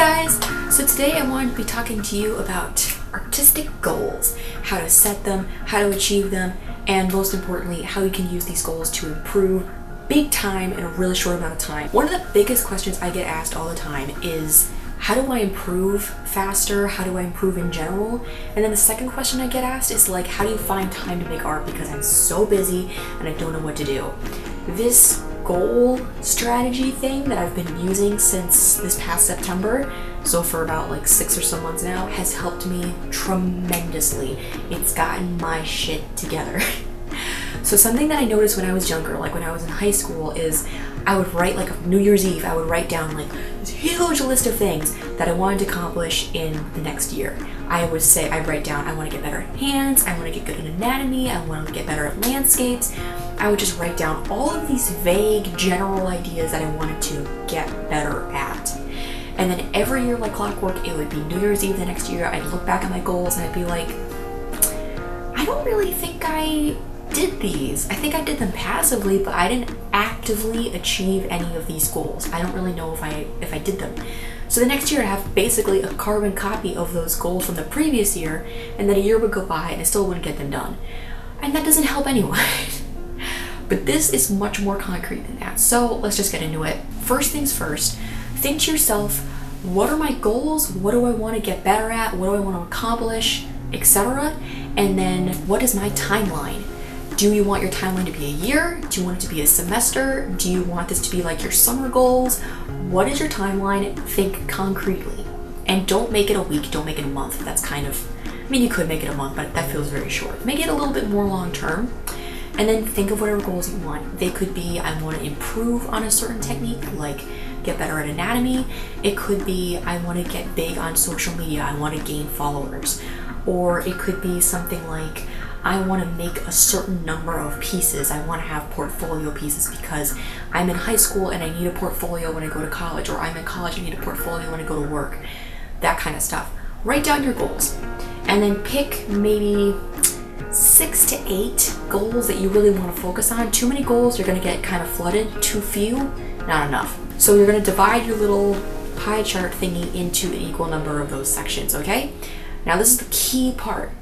guys! So today I wanted to be talking to you about artistic goals, how to set them, how to achieve them, and most importantly, how you can use these goals to improve big time in a really short amount of time. One of the biggest questions I get asked all the time is, how do I improve faster? How do I improve in general? And then the second question I get asked is like, how do you find time to make art because I'm so busy and I don't know what to do? This goal strategy thing that I've been using since this past September, so for about like 6 or so months now, has helped me tremendously. It's gotten my shit together. So something that I noticed when I was younger, like when I was in high school, is I would write, like New Year's Eve, I would write down like this huge list of things that I wanted to accomplish in the next year. I'd write down, I want to get better at hands, I want to get good at anatomy, I want to get better at landscapes. I would just write down all of these vague general ideas that I wanted to get better at. And then every year like clockwork, it would be New Year's Eve the next year, I'd look back at my goals and I'd be like, I don't really think I did these. I think I did them passively, but I didn't actively achieve any of these goals. I don't really know if I did them. So the next year I have basically a carbon copy of those goals from the previous year, and then a year would go by and I still wouldn't get them done. And that doesn't help anyone. But this is much more concrete than that. So let's just get into it. First things first, think to yourself, what are my goals? What do I want to get better at? What do I want to accomplish, etc.? And then what is my timeline? Do you want your timeline to be a year? Do you want it to be a semester? Do you want this to be like your summer goals? What is your timeline? Think concretely. And don't make it a week, don't make it a month. That's kind of, I mean, you could make it a month, but that feels very short. Make it a little bit more long term. And then think of whatever goals you want. They could be, I want to improve on a certain technique, like get better at anatomy. It could be, I want to get big on social media. I want to gain followers. Or it could be something like, I want to make a certain number of pieces. I want to have portfolio pieces because I'm in high school and I need a portfolio when I go to college, or I'm in college and I need a portfolio when I go to work. That kind of stuff. Write down your goals and then pick maybe 6 to 8 goals that you really want to focus on. Too many goals, you're going to get kind of flooded. Too few, not enough. So you're going to divide your little pie chart thingy into an equal number of those sections, okay? Now this is the key part.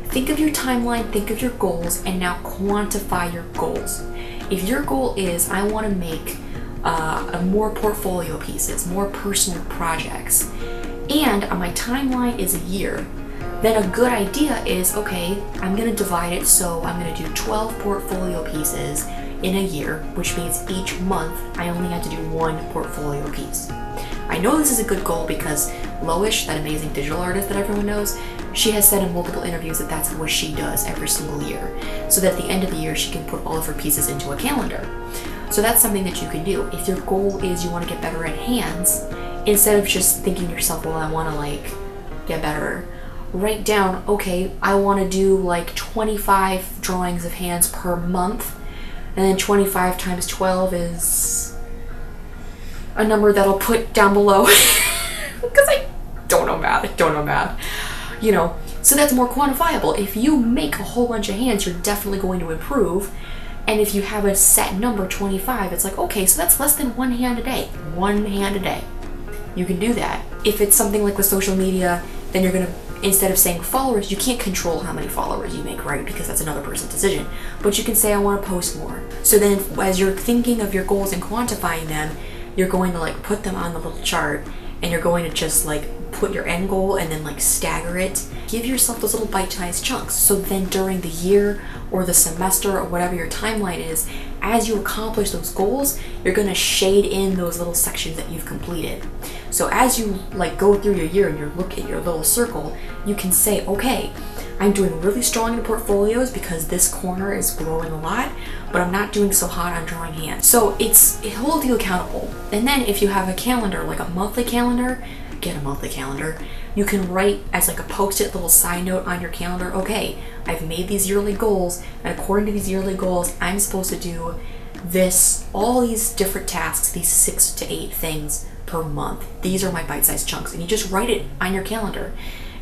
Think of your timeline, think of your goals, and now quantify your goals. If your goal is, I want to make more portfolio pieces, more personal projects, and my timeline is a year, then a good idea is, okay, I'm going to divide it, so I'm going to do 12 portfolio pieces in a year, which means each month I only have to do 1 portfolio piece. I know this is a good goal because Loish, that amazing digital artist that everyone knows, she has said in multiple interviews that that's what she does every single year. So that at the end of the year, she can put all of her pieces into a calendar. So that's something that you can do. If your goal is you want to get better at hands, instead of just thinking to yourself, well, I want to like get better, write down, okay, I want to do like 25 drawings of hands per month, and then 25 times 12 is a number that I'll put down below because I don't know math. You know, so that's more quantifiable. If you make a whole bunch of hands, you're definitely going to improve. And if you have a set number, 25, it's like, okay, so that's less than 1 hand a day. 1 hand a day. You can do that. If it's something like with social media, then you're going to, instead of saying followers, you can't control how many followers you make, right? Because that's another person's decision. But you can say, I want to post more. So then as you're thinking of your goals and quantifying them, you're going to like put them on the little chart, and you're going to just like put your end goal and then like stagger it. Give yourself those little bite-sized chunks. So then during the year or the semester or whatever your timeline is, as you accomplish those goals, you're going to shade in those little sections that you've completed. So as you like go through your year and you look at your little circle, you can say, okay, I'm doing really strong in portfolios because this corner is growing a lot, but I'm not doing so hot on drawing hands. So it holds you accountable. And then if you have a calendar, like a monthly calendar, get a monthly calendar. You can write as like a post-it little side note on your calendar, okay, I've made these yearly goals, and according to these yearly goals, I'm supposed to do this, all these different tasks, these 6 to 8 things per month. These are my bite-sized chunks, and you just write it on your calendar.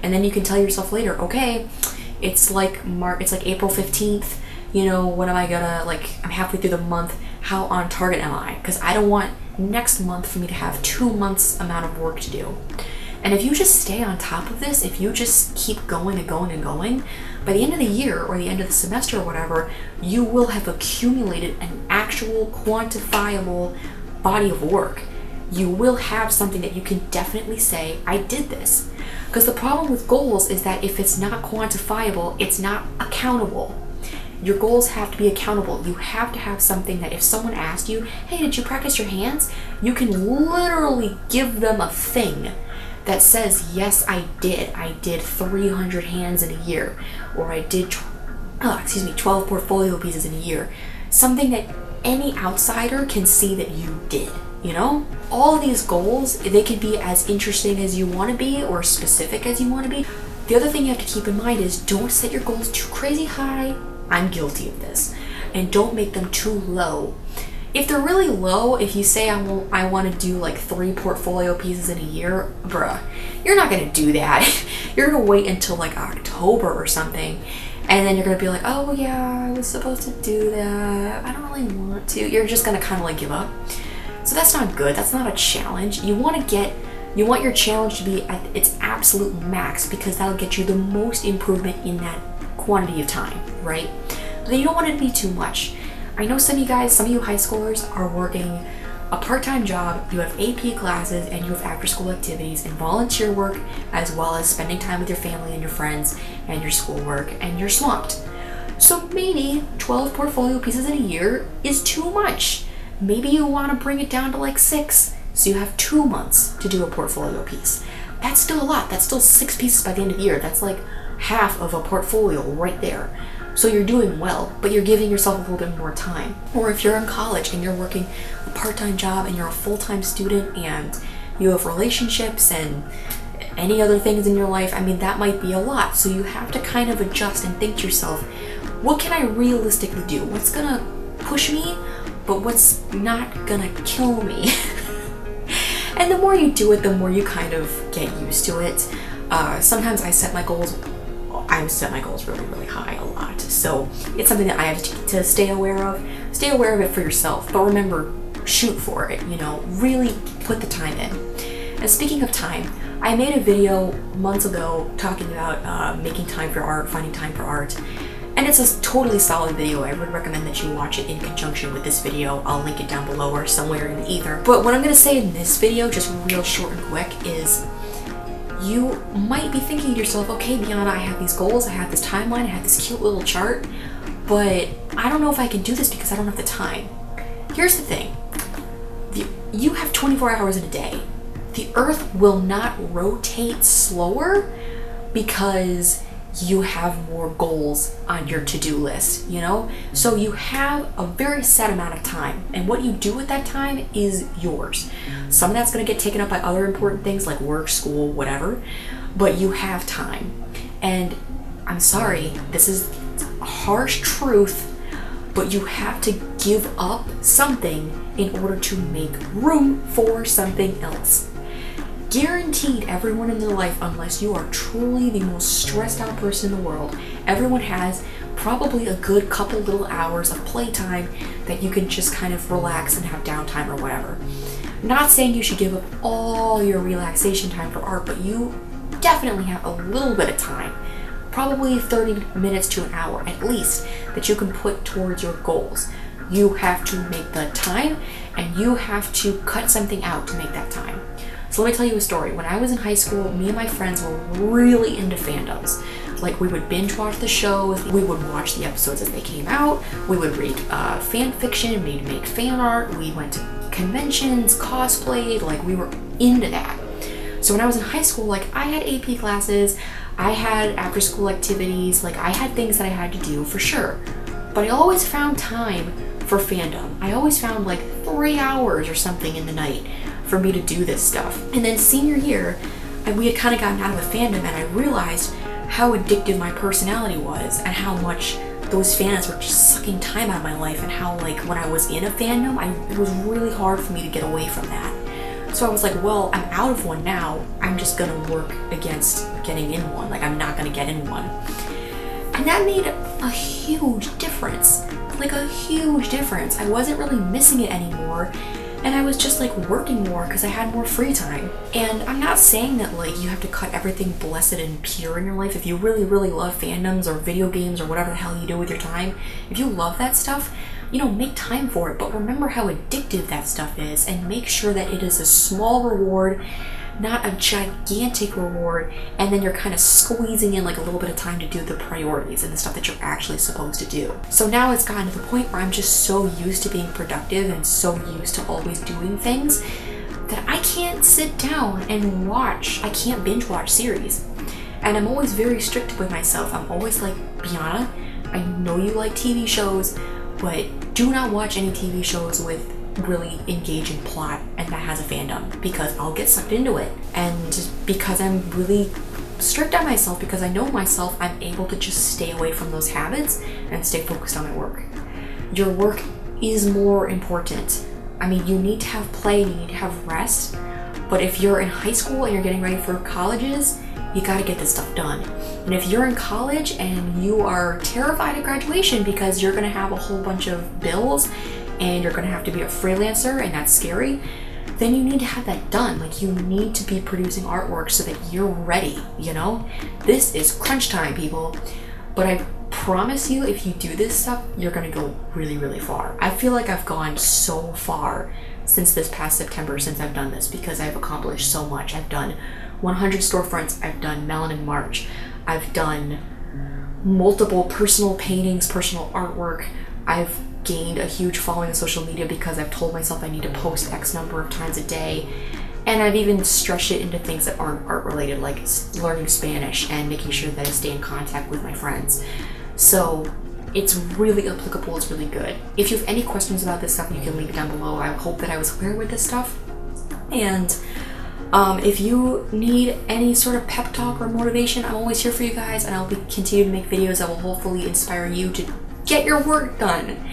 And then you can tell yourself later, okay, it's like April 15th, you know, when am I gonna, like, I'm halfway through the month, how on target am I? Because I don't want next month for me to have 2 months amount of work to do. And if you just stay on top of this, if you just keep going and going and going, by the end of the year or the end of the semester or whatever, you will have accumulated an actual quantifiable body of work. You will have something that you can definitely say, I did this. Because the problem with goals is that if it's not quantifiable, it's not accountable. Your goals have to be accountable. You have to have something that if someone asked you, hey, did you practice your hands? You can literally give them a thing that says, yes, I did. I did 300 hands in a year, or I did 12 portfolio pieces in a year. Something that any outsider can see that you did, you know? All of these goals, they can be as interesting as you want to be or specific as you want to be. The other thing you have to keep in mind is don't set your goals too crazy high. I'm guilty of this. And don't make them too low. If they're really low, if you say I want to do like 3 portfolio pieces in a year, bruh, you're not going to do that. You're going to wait until like October or something. And then you're going to be like, oh yeah, I was supposed to do that. I don't really want to. You're just going to kind of like give up. So that's not good. That's not a challenge. You want your challenge to be at its absolute max because that'll get you the most improvement in that quantity of time, right? But then you don't want it to be too much. I know some of you high schoolers are working a part-time job, you have AP classes, and you have after-school activities and volunteer work, as well as spending time with your family and your friends and your schoolwork, and you're swamped. So maybe 12 portfolio pieces in a year is too much. Maybe you want to bring it down to like 6, so you have 2 months to do a portfolio piece. That's still a lot. That's still 6 pieces by the end of the year. That's like half of a portfolio right there. So you're doing well, but you're giving yourself a little bit more time. Or if you're in college and you're working a part-time job and you're a full-time student and you have relationships and any other things in your life, I mean, that might be a lot. So you have to kind of adjust and think to yourself, what can I realistically do? What's gonna push me, but what's not gonna kill me? And the more you do it, the more you kind of get used to it. Sometimes I set my goals really, really high a lot. So it's something that I have to stay aware of. Stay aware of it for yourself, but remember, shoot for it, really put the time in. And speaking of time, I made a video months ago talking about making time for art, finding time for art. And it's a totally solid video. I would recommend that you watch it in conjunction with this video. I'll link it down below or somewhere in the ether. But what I'm gonna say in this video, just real short and quick, is you might be thinking to yourself, okay, Biana, I have these goals, I have this timeline, I have this cute little chart, but I don't know if I can do this because I don't have the time. Here's the thing. You have 24 hours in a day. The earth will not rotate slower because you have more goals on your to-do list, So you have a very set amount of time, and what you do with that time is yours. Some of that's going to get taken up by other important things like work, school, whatever, but you have time. And I'm sorry, this is a harsh truth, but you have to give up something in order to make room for something else. Guaranteed, everyone in their life, unless you are truly the most stressed out person in the world, everyone has probably a good couple little hours of playtime that you can just kind of relax and have downtime or whatever. Not saying you should give up all your relaxation time for art, but you definitely have a little bit of time, probably 30 minutes to an hour at least, that you can put towards your goals. You have to make the time, and you have to cut something out to make that time. So let me tell you a story. When I was in high school, me and my friends were really into fandoms. Like, we would binge watch the shows, we would watch the episodes as they came out, we would read fan fiction, we'd make fan art, we went to conventions, cosplayed, like we were into that. So when I was in high school, like I had AP classes, I had after school activities, like I had things that I had to do for sure. But I always found time for fandom. I always found like 3 hours or something in the night for me to do this stuff. And then senior year, we had kind of gotten out of the fandom, and I realized how addictive my personality was and how much those fandoms were just sucking time out of my life, and how like when I was in a fandom, it was really hard for me to get away from that. So I was like, well, I'm out of one now, I'm just gonna work against getting in one. Like, I'm not gonna get in one. And that made a huge difference. Like a huge difference. I wasn't really missing it anymore. And and I was just like working more because I had more free time. And I'm not saying that like you have to cut everything blessed and pure in your life. If you really, really love fandoms or video games or whatever the hell you do with your time, if you love that stuff, you know, make time for it. But remember how addictive that stuff is, and make sure that it is a small reward, not a gigantic reward, and then you're kind of squeezing in like a little bit of time to do the priorities and the stuff that you're actually supposed to do. So now it's gotten to the point where I'm just so used to being productive and so used to always doing things that I can't sit down and watch. I can't binge watch series. And I'm always very strict with myself. I'm always like, Biana, I know you like TV shows, but do not watch any TV shows with really engaging plot and that has a fandom, because I'll get sucked into it. And because I'm really strict on myself, because I know myself, I'm able to just stay away from those habits and stay focused on my work. Your work is more important. I mean, you need to have play, you need to have rest, but if you're in high school and you're getting ready for colleges, you gotta get this stuff done. And if you're in college and you are terrified of graduation because you're gonna have a whole bunch of bills and you're gonna have to be a freelancer and that's scary, then you need to have that done. Like, you need to be producing artwork so that you're ready, you know? This is crunch time, people. But I promise you, if you do this stuff, you're gonna go really, really far. I feel like I've gone so far since this past September, since I've done this, because I've accomplished so much. I've done 100 storefronts, I've done Melon in March, I've done multiple personal paintings, personal artwork, I've gained a huge following on social media because I've told myself I need to post X number of times a day. And I've even stretched it into things that aren't art related, like learning Spanish and making sure that I stay in contact with my friends. So it's really applicable, it's really good. If you have any questions about this stuff, you can leave it down below. I hope that I was clear with this stuff. And if you need any sort of pep talk or motivation, I'm always here for you guys, and I'll be continuing to make videos that will hopefully inspire you to get your work done.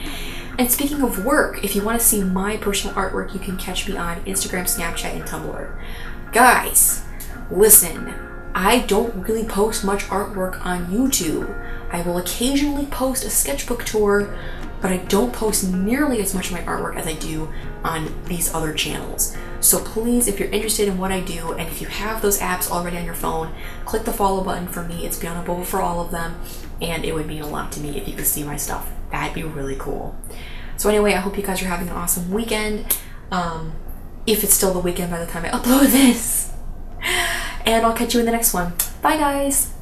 And speaking of work, if you want to see my personal artwork, you can catch me on Instagram, Snapchat, and Tumblr. Guys, listen, I don't really post much artwork on YouTube. I will occasionally post a sketchbook tour, but I don't post nearly as much of my artwork as I do on these other channels. So please, if you're interested in what I do, and if you have those apps already on your phone, click the follow button for me. It's Biana Bova for all of them, and it would mean a lot to me if you could see my stuff. That'd be really cool. So anyway, I hope you guys are having an awesome weekend. If it's still the weekend by the time I upload this. And I'll catch you in the next one. Bye, guys.